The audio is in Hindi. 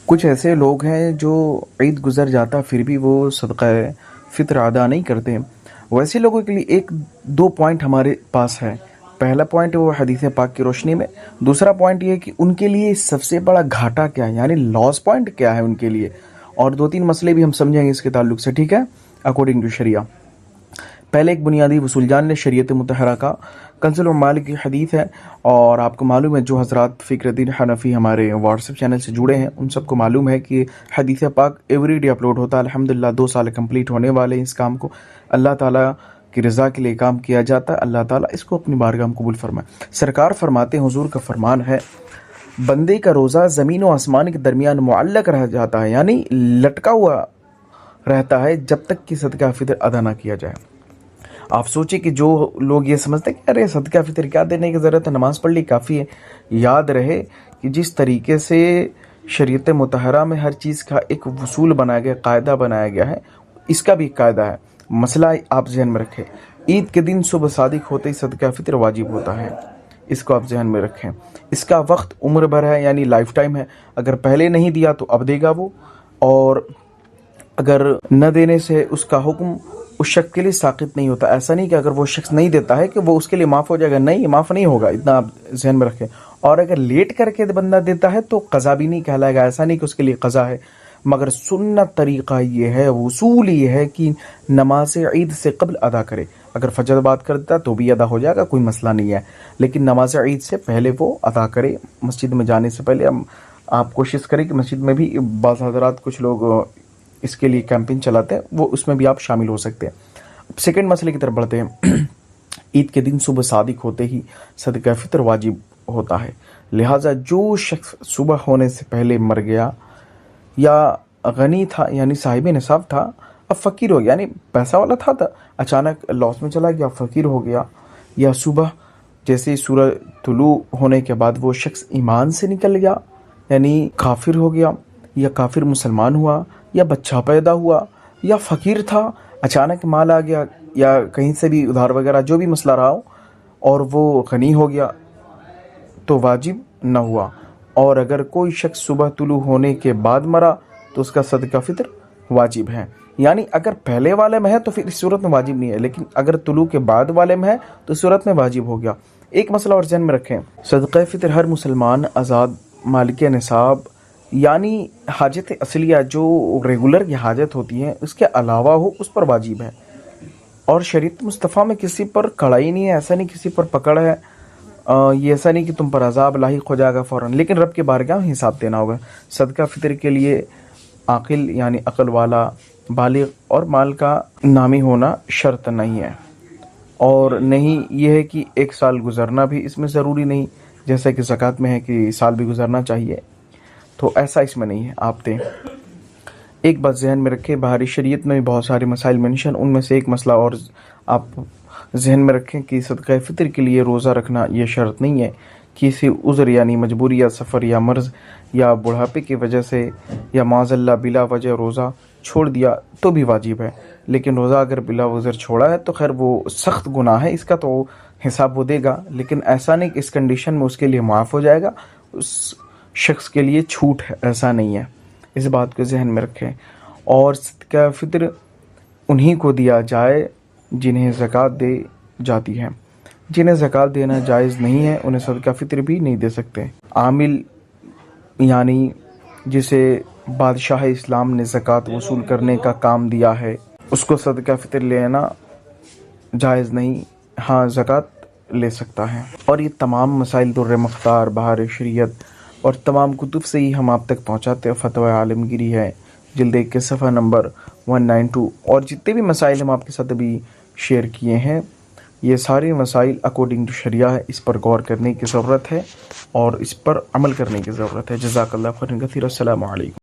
कुछ ऐसे लोग हैं जो ईद गुज़र जाता फिर भी वो सदका फ़ित्र अदा नहीं करते। वैसे लोगों के लिए एक दो पॉइंट हमारे पास है। पहला पॉइंट वो हदीस पाक की रोशनी में, दूसरा पॉइंट ये है कि उनके लिए सबसे बड़ा घाटा क्या है, यानी लॉस पॉइंट क्या है उनके लिए, और दो तीन मसले भी हम समझेंगे इसके ताल्लुक से, ठीक है, अकॉर्डिंग टू शरिया। पहले एक बुनियादी वसूल जान लें शरीयत मुतहरा का। कंज़ुल उम्माल की हदीस है, और आपको मालूम है जो हज़रात फ़िक्रुद्दीन हनफ़ी हमारे व्हाट्सएप चैनल से जुड़े हैं उन सबको मालूम है कि हदीस पाक एवरीडे अपलोड होता है। अल्हम्दुलिल्लाह 2 साल कंप्लीट होने वाले हैं इस काम को। अल्लाह ताला की रज़ा के लिए काम किया जाता है। अल्लाह ताला इसको अपनी बारगाह में कबूल फरमाए। सरकार फरमाते हैं, हुजूर का फरमान है, बंदे का रोज़ा ज़मीन व आसमान के दरमियान मुअल्लक़ रह जाता है, यानी लटका हुआ रहता है जब तक कि सदका फ़ितर अदा ना किया जाए। आप सोचिए कि जो लोग ये समझते हैं कि अरे सदका फ़ितर क्या देने की ज़रूरत है, नमाज़ पढ़ ली काफ़ी है। याद रहे कि जिस तरीके से शरीयत मुतहरा में हर चीज़ का एक वसूल बनाया गया, कायदा बनाया गया है, इसका भी कायदा है। मसला आप जहन में रखें, ईद के दिन सुबह सादिक होते ही सदका फ़ितर वाजिब होता है, इसको आप जहन में रखें। इसका वक्त उम्र भर है, यानी लाइफ टाइम है। अगर पहले नहीं दिया तो अब देगा वो, और अगर न देने से उसका हुक्म उस शख्स के लिए साक़ित नहीं होता। ऐसा नहीं कि अगर वो शख्स नहीं देता है कि वो उसके लिए माफ़ हो जाएगा, नहीं, माफ़ नहीं होगा, इतना आप जहन में रखें। और अगर लेट करके बंदा देता है तो क़ज़ा भी नहीं कहलाएगा। ऐसा नहीं कि उसके लिए क़ज़ा है, मगर सुन्नत तरीक़ा ये है, वसूल ये है कि नमाज ईद से क़ब्ल अदा करे। अगर फजर बात कर देता तो भी अदा हो जाएगा, कोई मसला नहीं है, लेकिन नमाज ईद से पहले वो अदा करे। मस्जिद में जाने से पहले आप कोशिश करें कि मस्जिद में भी बाज़ हज़रात कुछ लोग इसके लिए कैंपेन चलाते हैं, वो उसमें भी आप शामिल हो सकते हैं। सेकंड मसले की तरफ बढ़ते हैं। ईद के दिन सुबह सादिक होते ही सदका फ़ितर वाजिब होता है, लिहाजा जो शख्स सुबह होने से पहले मर गया या गनी था यानी साहिब निसाब था, अब फ़कीर हो गया, यानी पैसा वाला था अचानक लॉस में चला गया, फ़कीर हो गया, या सुबह जैसे ही सूरज तुलू होने के बाद वो शख्स ईमान से निकल गया यानी काफिर हो गया, या काफिर मुसलमान हुआ, या बच्चा पैदा हुआ, या फ़कीर था अचानक माल आ गया, या कहीं से भी उधार वगैरह जो भी मसला रहा हो, और वो गनी हो गया, तो वाजिब न हुआ। और अगर कोई शख्स सुबह तुलू होने के बाद मरा तो उसका सदका फ़ितर वाजिब है। यानी अगर पहले वाले में है तो फिर इस सूरत में वाजिब नहीं है, लेकिन अगर तुलू के बाद वाले में है तो सूरत में वाजिब हो गया। एक मसला और ज़हन में रखें, सदका फ़ितर हर मुसलमान आज़ाद मालिक निसाब यानी हाजत असलिया जो रेगुलर की हाजत होती है उसके अलावा हो, उस पर वाजिब है। और शरीयत मुस्तफ़ा में किसी पर कड़ाई नहीं है, ऐसा नहीं किसी पर पकड़ है, ये ऐसा नहीं कि तुम पर अजाब लाहिक हो जाएगा फ़ौरन, लेकिन रब के बारगाह में हिसाब देना होगा। सदका फ़ितर के लिए आकिल यानी अक़ल वाला, बालिग और माल का नामी होना शर्त नहीं है, और नहीं ये है कि एक साल गुजरना भी इसमें ज़रूरी नहीं, जैसा कि ज़कात में है कि साल भी गुजरना चाहिए, तो ऐसा इसमें नहीं है, आप दें। एक बात जहन में रखें, बाहरी शरीयत में भी बहुत सारे मसाइल मेंशन, उनमें से एक मसला और आप जहन में रखें कि सदका फ़ितर के लिए रोज़ा रखना ये शर्त नहीं है। किसी उज़्र यानी मजबूरी या सफ़र या मर्ज़ या बुढ़ापे की वजह से या माज़अल्लाह बिला वजह रोज़ा छोड़ दिया तो भी वाजिब है, लेकिन रोज़ा अगर बिला उज़्र छोड़ा है तो खैर वो सख्त गुनाह है, इसका तो हिसाब वो देगा, लेकिन ऐसा नहीं कि इस कंडीशन में उसके लिए माफ़ हो जाएगा, उस शख्स के लिए छूट है, ऐसा नहीं है। इस बात को जहन में रखें। और सदका फ़ितर उन्हीं को दिया जाए जिन्हें ज़कात दे जाती है। जिन्हें ज़कात देना जायज़ नहीं है उन्हें सदका फ़ितर भी नहीं दे सकते। आमिल यानी जिसे बादशाह इस्लाम ने ज़कात वसूल करने का काम दिया है, उसको सदका फ़ितर लेना जायज़ नहीं, हाँ ज़कात ले सकता है। और ये तमाम मसाइल दुर्र मुख्तार, बहार शरीयत और तमाम कुतुब से ही हम आप तक पहुँचाते हैं। फतवा आलमगीरी है, जिल्द 1 के सफ़ा नंबर 192, और जितने भी मसाइल हम आपके साथ अभी शेयर किए हैं ये सारे मसाइल अकॉर्डिंग टू शरिया है। इस पर गौर करने की ज़रूरत है और इस पर अमल करने की ज़रूरत है। जज़ाकल्लाह खैरन कसीर। अस्सलामु अलैकुम।